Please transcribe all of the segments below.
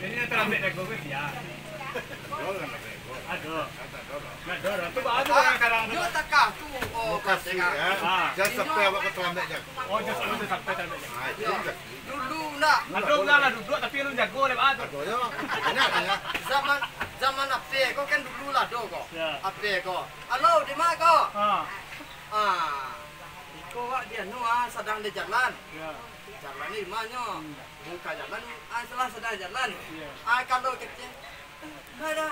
Ini yang terlambat dah gue ya. Aduh. Aduh. Tu baru sekarang. Yo takah tu. Oh, Kasih ya. Jangan sampai awak terlambat je. Oh, jangan sampai terlambat. Dulu nak. Aduh, lah duduk tapi lu jago le ah. Aduh yo. Banyak. Zaman ape kau kan dulu lah do kau. Ya. Ape kau. Halo, di mana kau? Ah. Kau dia sedang di jalan. Ya. Jalan ni mana? Buka jalan, salah sedang jalan. Ya. Kalau kecil, ada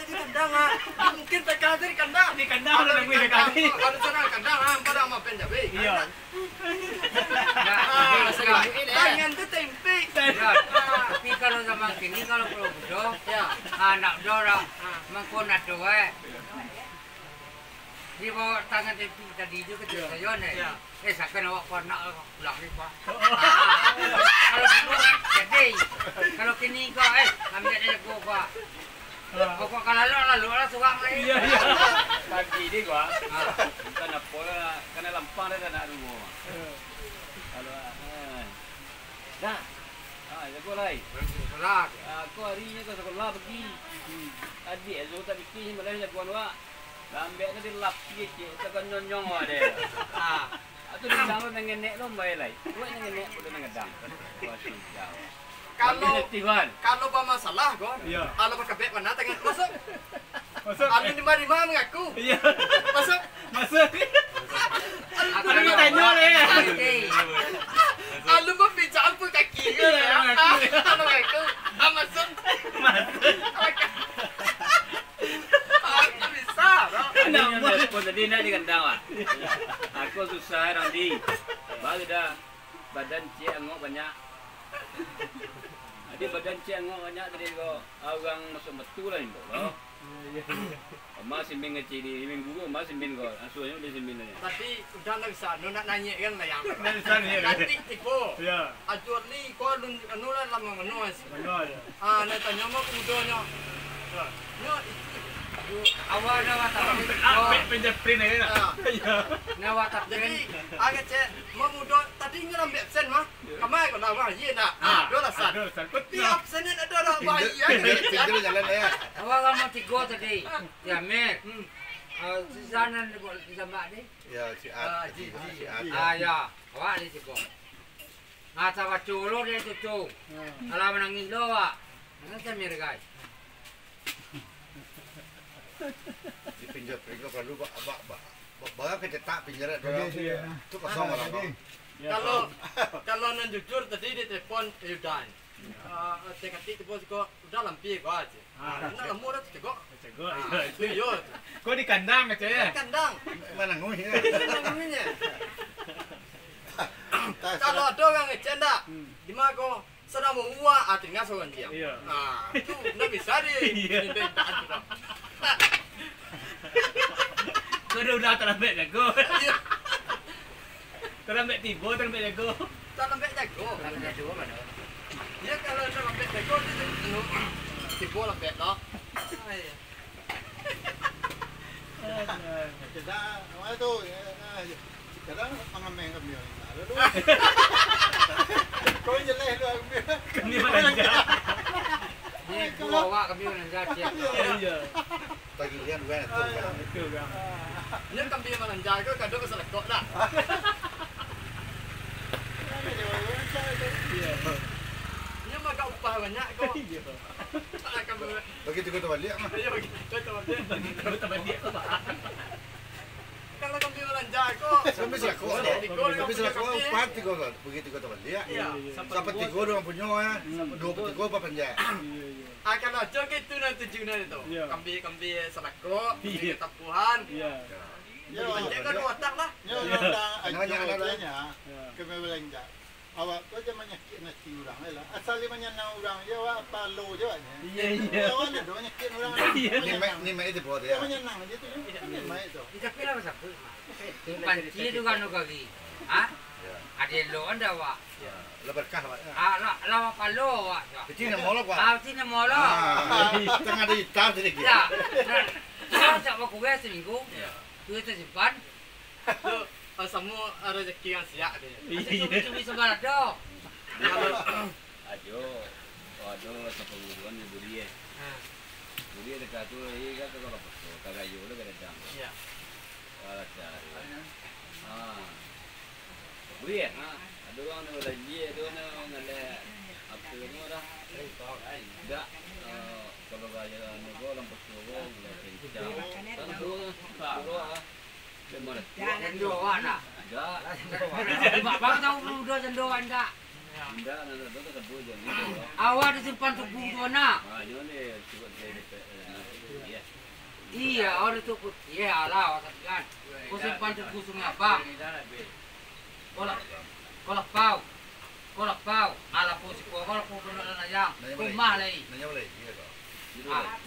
di kandang mungkin tak ada di kandang. Di kandang ada gue dekat ni. Kalau sana kandang, pada mau penjabe. Iya. Tangan tu tempe. Tapi kalau zaman kini kalau perlu bodoh, anak dorang mengkona doa. Di bawah tangan tempe tadi itu kecil saja ni. Seakan awak pernah pulang ni pak. Kalau dulu jadi, kalau kini kau ambil dia kau pak. Kau kalau lalu lah suang lagi. Iya. Pagi ni gua. Kita nak pola, kena lampang dah nak rumah. Kalau dah. Jago lai. Sekolah. Kau hari ni kau sekolah pergi. Adik Azul tak bikin malah jagoan awak. Lambat tu dia lap sikit, tekan nyong-nyong ada. Atau di dalam dengan nek lo bayar lai. Buat dengan nek boleh dengan dang. Kalau bermasalah kau, kalau berkebet mana tengah masuk. Alun di mana mengaku. Iya. Masuk. Aku nak tanya le. Alun berbicara pun kaki ke? Kalau mengaku, masuk. Ini yang respon tadi nak dikandang ah. Aku susah Randi. Baru dah badan cik angok banyak. Ada badan cik angok banyak tadi kau orang masuk betul lah ini loh. Masih simbing kecil di minggu masih simbing kau. Asuhnya udah simbing ni. Tapi udah nak sana nak nanya kan lah yang. Nak sana ya. Nanti tipu. Ya. Ajuan ni kau anu lah lama menuas. Benar. Nak tanya mak udahnya. Nya Awak nak tak penjeprin ni nak. Ya. Nak tak jadi agak cek mau muda tadi ngelam absen mah. Kamai kau nak wahai nak. Dua lasan. Tapi absen ada dah wahai ya. Tinggal jalan ya. Awak kamu tiga tadi. Ya Mer. Di sana ni buat di jambak ni. Ya si Ad. Ya. Awak ni tiga. Ngata waculo dia cucu. Kalau menangis lo awak. Nanti Mer guys. Di pinjat perlu barang kecetak pinjat itu kosong orang. Kalau non jujur tadi di telepon Yudan. Tekati telepon kau udah lampi kau aja. Nak lemur tu kau. Itu yo. Kau di kandang aja ya. Kandang. Mana nguih? Nguihnya. Kalau ada orang ngecenda, di mana kau sedang menguah, tinggal seorang diam. Itu nak bisa di. Kau dah terlambat jago. Terlambat tiba, terlambat jago. Terlambat jago. Terlambat jago mana? Ya kalau terlambat jago itu tiba lambat lah. Kita mana tu? Kita mengambil kami. Kau jelah kami belanja. Ni gua awak kami belanja cik. Iya. Bagi dia dua Betul kan. Ni kami belanja ke kadang keselekok dah. Iya. Ni maka upah banyak kau. begitu kau balik mah. Ya begitu balik. Kau tak balik apa? Kalau kami belanja kau. Sampai selako upah tiga begitu kau balik. Sampai tiga orang punya ya. 23 apa penjara. Kalau aja gitu nanti tujuan itu. Kami selako, tapuhan. Ya, kan otak lah. Kami belanja. Awak tu je menyakit nasi orang lah. Asal dia menyana orang je awak palu je awaknya. Iya. Awak ada menyakit orang. Ni mai itu boleh. Dia menyana je tu. Ni mai itu. Kita pilih apa sapu? Panci tu kan kaki. Ada lo anda awak. Ya. Lah berkah awak. Lawa palu awak. Kecil nak molok awak. Kecil nak molok. Tengah di hitam sedikit. Ya. Kalau tak mau kuih seminggu. Tu itu simpan. Semua rezeki yang siap dia. Cumi sebelah dah. Ajo. tu sa penguruan ni Burie. Burie dekat tu kan tu kalau pasal kagayo le kadang. Ya. Cari. Burie ada orang ni lagi ada orang ngale apa ni dah. Enggak kalau gaya ni gua lampu suruh kencang. Kan tu Memang Cendoan nak. enggak. Mak bang tahu dua cendoan tak? Enggak, nanti tu sebut je ni. Awak ada simpan tubuh tu nak? Ini ni cuba dia. Iya, orang tu put. Ya lah, awak kan. Kau simpan tubuh sungai abang. Kolak pau. Ala pun si kau kolak pun benar nak yang. Rumah lagi. Nanya boleh? Iya kok.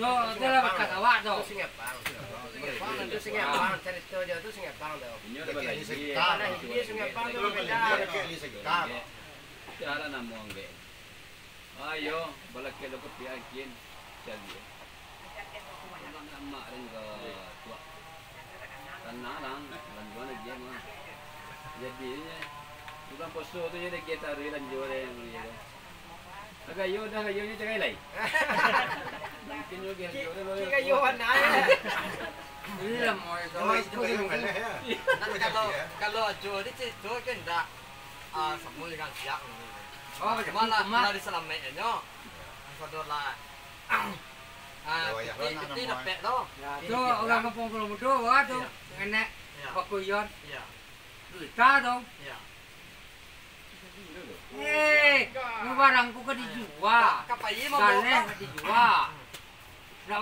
Tu lah berkat awak tu. Singa pang. Itu Sungai Pang, cerita dia tu Sungai Pang tu. Ini ada balai. Dia Sungai Pang tu beda. Ada kayak ni sekitar. Cara nama orang ayo, balak kita dapat piakin jadi. Orang nama orang tua. Tanah lang dua lagi mah. Jadi bukan poso tu jadi kita rilan jual yang ni. Agak yo dah yo ni cakai lai. Mungkin yo dia yo dah. Kita Yohan aja. Iya mau Kalau itu yang mana ya? Kalau jual di situ kan dah semua yang siap. Oh, Malah di selamatnya. Saudara. Kita dapat tu. tu orang kampung Pulau Mudo tu enak pakuyon. Ya. Kita tu. Ya. Barangku kan dijual. Kapai mau Galeng kan dijual. Nak